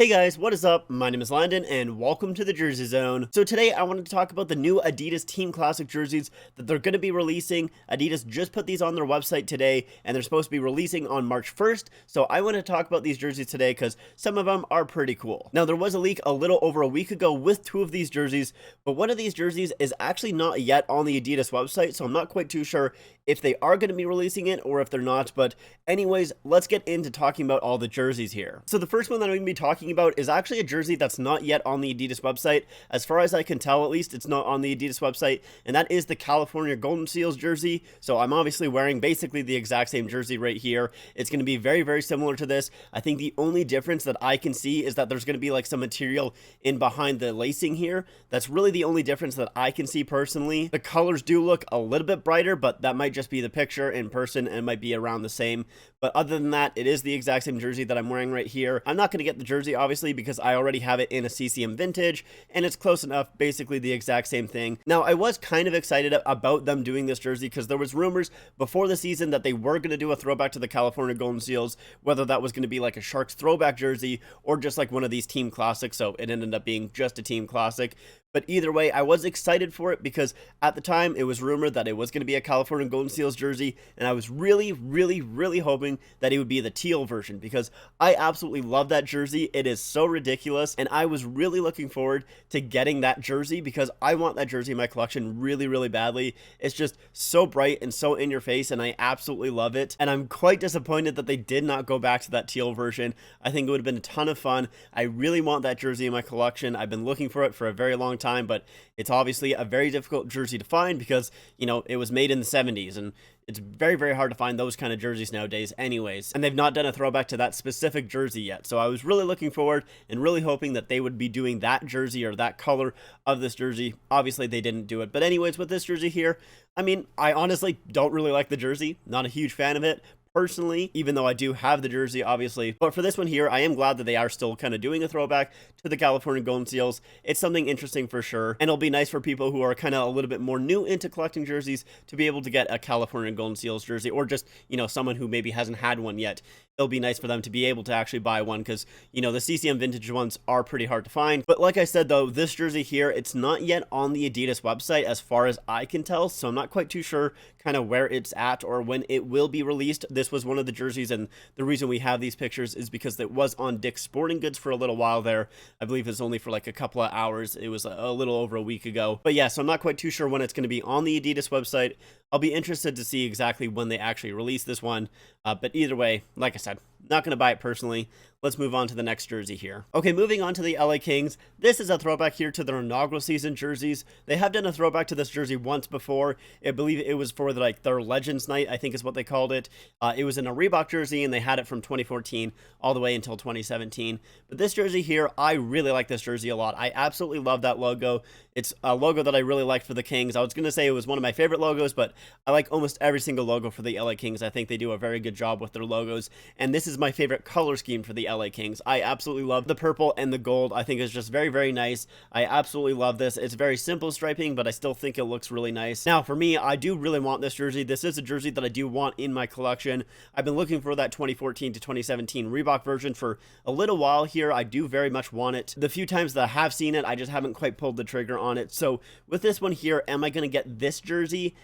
Hey guys, what is up? My name is Landon and welcome to the Jersey Zone. So today I wanted to talk about the new Adidas Team Classic jerseys that they're going to be releasing. Adidas just put these on their website today and they're supposed to be releasing on March 1st. So I want to talk about these jerseys today because some of them are pretty cool. Now there was a leak a little over a week ago with two of these jerseys, but one of these jerseys is actually not yet on the Adidas website. So I'm not quite too sure if they are going to be releasing it or if they're not. But anyways, let's get into talking about all the jerseys here. So the first one that I'm going to be talking about is actually a jersey that's not yet on the Adidas website. As far as I can tell, at least, it's not on the Adidas website, and that is the California Golden Seals jersey. So I'm obviously wearing basically the exact same jersey right here. It's going to be very, very similar to this. I think the only difference that I can see is that there's going to be like some material in behind the lacing here. That's really the only difference that I can see personally. The colors do look a little bit brighter, but that might just be the picture. In person and it might be around the same. But other than that, it is the exact same jersey that I'm wearing right here. I'm not going to get the jersey, obviously, because I already have it in a CCM vintage, and it's close enough, basically the exact same thing. Now, I was kind of excited about them doing this jersey because there was rumors before the season that they were going to do a throwback to the California Golden Seals, whether that was going to be like a Sharks throwback jersey or just like one of these team classics, so it ended up being just a team classic. But either way, I was excited for it because at the time it was rumored that it was going to be a California Golden Seals jersey, and I was really, really, really hoping that it would be the teal version because I absolutely love that jersey. It is so ridiculous, and I was really looking forward to getting that jersey because I want that jersey in my collection really, really badly. It's just so bright and so in your face, and I absolutely love it, and I'm quite disappointed that they did not go back to that teal version. I think it would have been a ton of fun. I really want that jersey in my collection. I've been looking for it for a very long time, but it's obviously a very difficult jersey to find because, you know, it was made in the 70s and it's very, very hard to find those kind of jerseys nowadays anyways, and they've not done a throwback to that specific jersey yet. So I was really looking forward and really hoping that they would be doing that jersey or that color of this jersey. Obviously they didn't do it, but anyways, with this jersey here, I mean, I honestly don't really like the jersey, not a huge fan of it personally, even though I do have the jersey, obviously. But for this one here, I am glad that they are still kind of doing a throwback to the California Golden Seals. It's something interesting for sure, and it'll be nice for people who are kind of a little bit more new into collecting jerseys to be able to get a California Golden Seals jersey, or just, you know, someone who maybe hasn't had one yet. It'll be nice for them to be able to actually buy one because, you know, the CCM vintage ones are pretty hard to find. But like I said, though, this jersey here, it's not yet on the Adidas website as far as I can tell, so I'm not quite too sure kind of where it's at or when it will be released. This was one of the jerseys, and the reason we have these pictures is because it was on Dick's Sporting Goods for a little while there. I believe it's only for like a couple of hours. It was a little over a week ago. But yeah, so I'm not quite too sure when it's going to be on the Adidas website. I'll be interested to see exactly when they actually release this one. But either way, like I said, not going to buy it personally. Let's move on to the next jersey here. Okay, moving on to the LA Kings. This is a throwback here to their inaugural season jerseys. They have done a throwback to this jersey once before. I believe it was for their Legends Night, I think is what they called it. It was in a Reebok jersey, and they had it from 2014 all the way until 2017. But this jersey here, I really like this jersey a lot. I absolutely love that logo. It's a logo that I really liked for the Kings. I was going to say it was one of my favorite logos, but I like almost every single logo for the LA Kings. I think they do a very good job with their logos, and this is my favorite color scheme for the LA Kings. I absolutely love the purple and the gold. I think it's just very, very nice. I absolutely love this. It's very simple striping, but I still think it looks really nice. Now, for me, I do really want this jersey. This is a jersey that I do want in my collection. I've been looking for that 2014 to 2017 Reebok version for a little while here. I do very much want it. The few times that I have seen it, I just haven't quite pulled the trigger on it. So with this one here, am I going to get this jersey?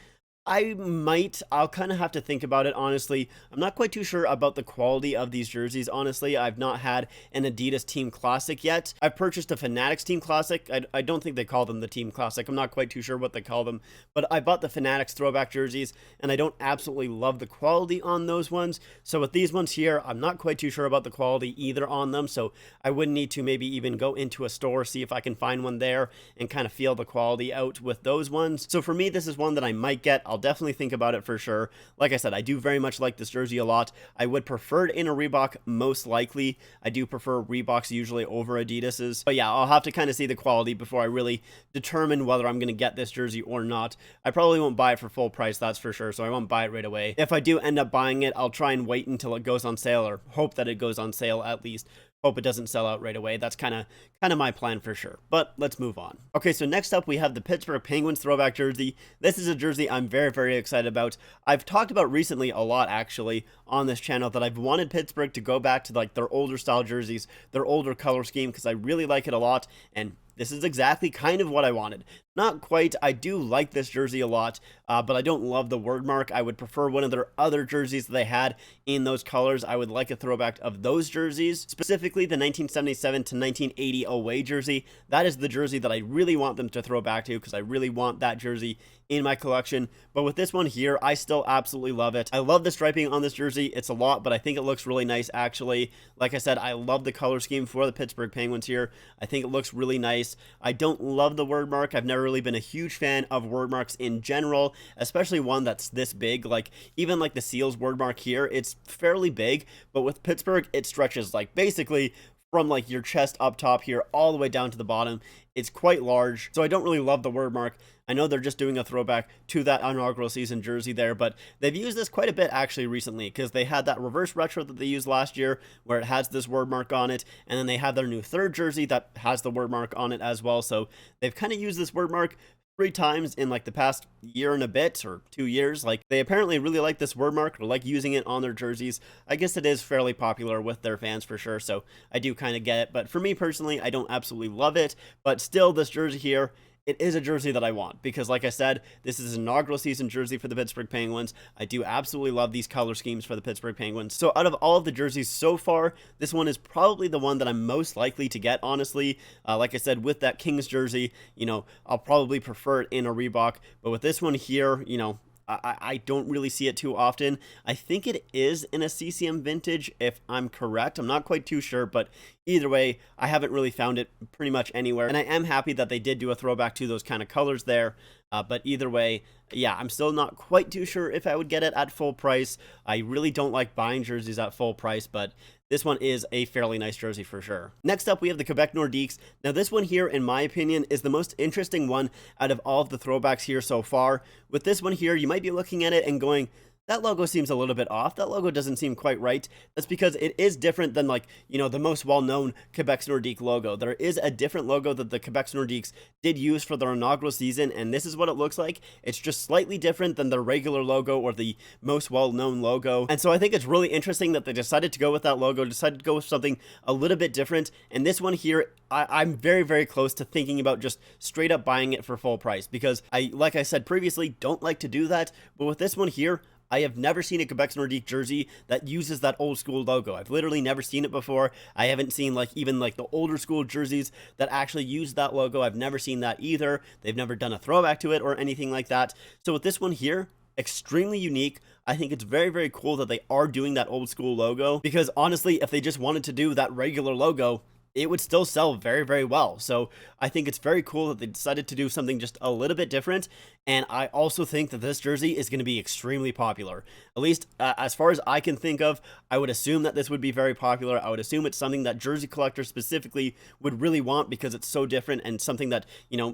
I might. I'll kind of have to think about it, honestly. I'm not quite too sure about the quality of these jerseys, honestly. I've not had an Adidas Team Classic yet. I've purchased a Fanatics Team Classic. I don't think they call them the Team Classic. I'm not quite too sure what they call them. But I bought the Fanatics throwback jerseys, and I don't absolutely love the quality on those ones. So with these ones here, I'm not quite too sure about the quality either on them. So I would need to maybe even go into a store, see if I can find one there, and kind of feel the quality out with those ones. So for me, this is one that I might get. I'll definitely think about it for sure. Like I said, I do very much like this jersey a lot. I would prefer it in a Reebok most likely. I do prefer Reeboks usually over Adidas's. But yeah, I'll have to kind of see the quality before I really determine whether I'm going to get this jersey or not. I probably won't buy it for full price, that's for sure, so I won't buy it right away. If I do end up buying it, I'll try and wait until it goes on sale, or hope that it goes on sale at least, hope it doesn't sell out right away. That's kind of my plan for sure. But let's move on. Okay, so next up we have the Pittsburgh Penguins throwback jersey. This is a jersey I'm very, very excited about. I've talked about recently a lot actually on this channel that I've wanted Pittsburgh to go back to like their older style jerseys, their older color scheme, because I really like it a lot, and this is exactly kind of what I wanted. Not quite. I do like this jersey a lot, but I don't love the word mark. I would prefer one of their other jerseys that they had in those colors. I would like a throwback of those jerseys, specifically the 1977 to 1980 away jersey. That is the jersey that I really want them to throw back to, because I really want that jersey in my collection. But with this one here, I still absolutely love it. I love the striping on this jersey. It's a lot, but I think it looks really nice actually. Like I said, I love the color scheme for the Pittsburgh Penguins here. I think it looks really nice. I don't love the word mark. I've never really been a huge fan of word marks in general, especially one that's this big. Like even like the Seals word mark here, it's fairly big, but with Pittsburgh, it stretches like basically from like your chest up top here all the way down to the bottom. It's quite large, so I don't really love the word mark. I know they're just doing a throwback to that inaugural season jersey there, but they've used this quite a bit actually recently, because they had that reverse retro that they used last year where it has this word mark on it, and then they have their new third jersey that has the word mark on it as well. So they've kind of used this word mark 3 times in like the past year and a bit or 2 years. Like they apparently really like this word mark or like using it on their jerseys. I guess it is fairly popular with their fans for sure, so I do kind of get it. But for me personally, I don't absolutely love it, but still this jersey here, it is a jersey that I want, because like I said, this is an inaugural season jersey for the Pittsburgh Penguins. I do absolutely love these color schemes for the Pittsburgh Penguins. So out of all of the jerseys so far, this one is probably the one that I'm most likely to get, honestly. Like I said, with that Kings jersey, I'll probably prefer it in a Reebok, but with this one here, I don't really see it too often. I think it is in a CCM vintage, if I'm correct. I'm not quite too sure, but either way, I haven't really found it pretty much anywhere. And I am happy that they did do a throwback to those kind of colors there. But either way, yeah, I'm still not quite too sure if I would get it at full price. I really don't like buying jerseys at full price, but this one is a fairly nice jersey for sure. Next up, we have the Quebec Nordiques. Now, this one here, in my opinion, is the most interesting one out of all of the throwbacks here so far. With this one here, you might be looking at it and going, that logo seems a little bit off. That logo doesn't seem quite right. That's because it is different than the most well-known Quebec Nordique logo. There is a different logo that the Quebec Nordiques did use for their inaugural season, and this is what it looks like. It's just slightly different than the regular logo or the most well-known logo. And so I think it's really interesting that they decided to go with that logo, decided to go with something a little bit different. And this one here, I'm very, very close to thinking about just straight up buying it for full price, because like I said previously, don't like to do that. But with this one here, I have never seen a Quebec Nordique jersey that uses that old school logo. I've literally never seen it before. I haven't seen even the older school jerseys that actually use that logo. I've never seen that either. They've never done a throwback to it or anything like that. So with this one here, extremely unique. I think it's very, very cool that they are doing that old school logo, because honestly, if they just wanted to do that regular logo, it would still sell very, very well. So I think it's very cool that they decided to do something just a little bit different. And I also think that this jersey is going to be extremely popular. At least as far as I can think of, I would assume that this would be very popular. I would assume it's something that jersey collectors specifically would really want, because it's so different and something that,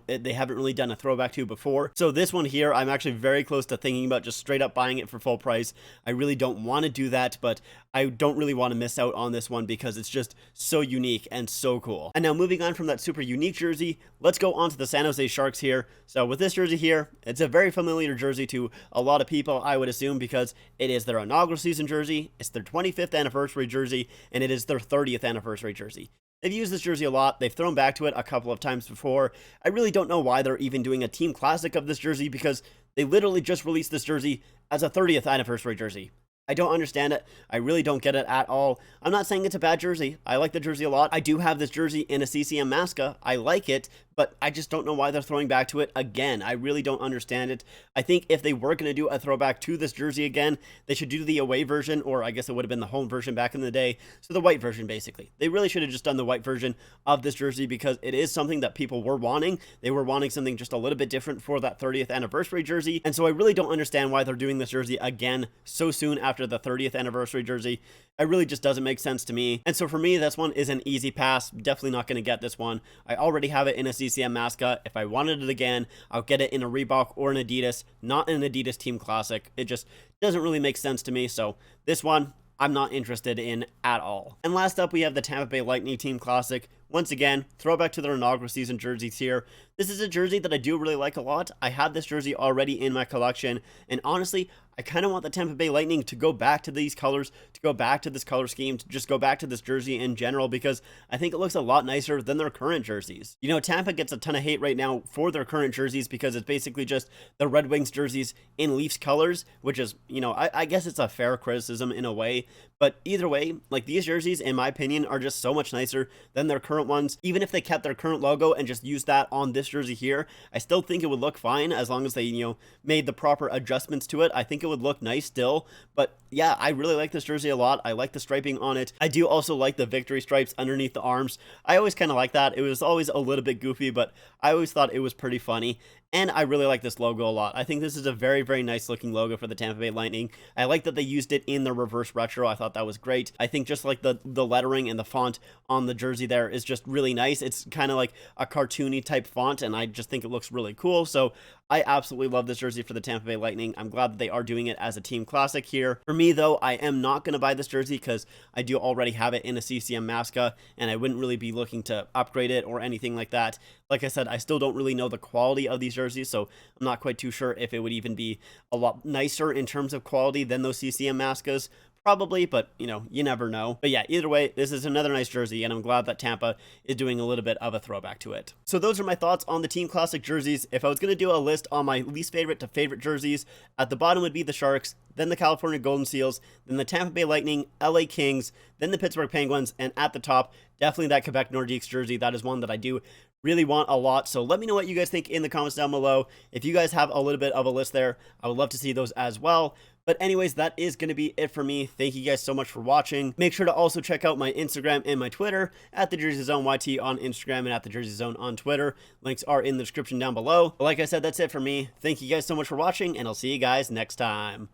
they haven't really done a throwback to before. So this one here, I'm actually very close to thinking about just straight up buying it for full price. I really don't want to do that, but I don't really want to miss out on this one because it's just so unique and so cool. And now moving on from that super unique jersey, let's go on to the San Jose Sharks here. So with this jersey here, it's a very familiar jersey to a lot of people, I would assume, because it is their inaugural season jersey, it's their 25th anniversary jersey, and it is their 30th anniversary jersey. They've used this jersey a lot. They've thrown back to it a couple of times before. I really don't know why they're even doing a team classic of this jersey, because they literally just released this jersey as a 30th anniversary jersey. I don't understand it. I really don't get it at all. I'm not saying it's a bad jersey. I like the jersey a lot. I do have this jersey in a CCM Masca. I like it, but I just don't know why they're throwing back to it again. I really don't understand it. I think if they were going to do a throwback to this jersey again, they should do the away version, or I guess it would have been the home version back in the day. So the white version, basically. They really should have just done the white version of this jersey, because it is something that people were wanting. They were wanting something just a little bit different for that 30th anniversary jersey. And so I really don't understand why they're doing this jersey again so soon after the 30th anniversary jersey. It really just doesn't make sense to me. And so for me, this one is an easy pass. Definitely not going to get this one. I already have it in a CCM Masca. If I wanted it again, I'll get it in a Reebok or an Adidas, not an Adidas Team Classic. It just doesn't really make sense to me. So this one, I'm not interested in at all. And last up, we have the Tampa Bay Lightning Team Classic. Once again, throwback to their inaugural season jerseys here. This is a jersey that I do really like a lot. I have this jersey already in my collection, and honestly, I kind of want the Tampa Bay Lightning to go back to these colors, to go back to this color scheme, to just go back to this jersey in general, because I think it looks a lot nicer than their current jerseys. You know, Tampa gets a ton of hate right now for their current jerseys because it's basically just the Red Wings jerseys in Leafs colors, which is, you know, I guess it's a fair criticism in a way, but either way, like, these jerseys, in my opinion, are just so much nicer than their current ones. Even if they kept their current logo and just used that on this jersey here, I still think it would look fine as long as they, you know, made the proper adjustments to it. I think it would look nice still. But yeah, I really like this jersey a lot. I like the striping on it. I do also like the victory stripes underneath the arms. I always kind of like that. It was always a little bit goofy, but I always thought it was pretty funny. And I really like this logo a lot. I think this is a very, very nice looking logo for the Tampa Bay Lightning. I like that they used it in the reverse retro. I thought that was great. I think just like the lettering and the font on the jersey there is just really nice. It's kind of like a cartoony type font, and I just think it looks really cool. So I absolutely love this jersey for the Tampa Bay Lightning. I'm glad that they are doing it as a team classic here. For me, though, I am not going to buy this jersey because I do already have it in a CCM Masca, and I wouldn't really be looking to upgrade it or anything like that. Like I said, I still don't really know the quality of these jerseys, so I'm not quite too sure if it would even be a lot nicer in terms of quality than those CCM Mascas. Probably, but, you know, you never know. But yeah, either way, this is another nice jersey, and I'm glad that Tampa is doing a little bit of a throwback to it. So those are my thoughts on the Team Classic jerseys. If I was going to do a list on my least favorite to favorite jerseys, at the bottom would be the Sharks, then the California Golden Seals, then the Tampa Bay Lightning, LA Kings, then the Pittsburgh Penguins, and at the top, definitely that Quebec Nordiques jersey. That is one that I do really want a lot. So let me know what you guys think in the comments down below. If you guys have a little bit of a list there, I would love to see those as well. But anyways, that is going to be it for me. Thank you guys so much for watching. Make sure to also check out my Instagram and my Twitter at the Jersey Zone YT on Instagram and at the Jersey Zone on Twitter. Links are in the description down below. But like I said, that's it for me. Thank you guys so much for watching, and I'll see you guys next time.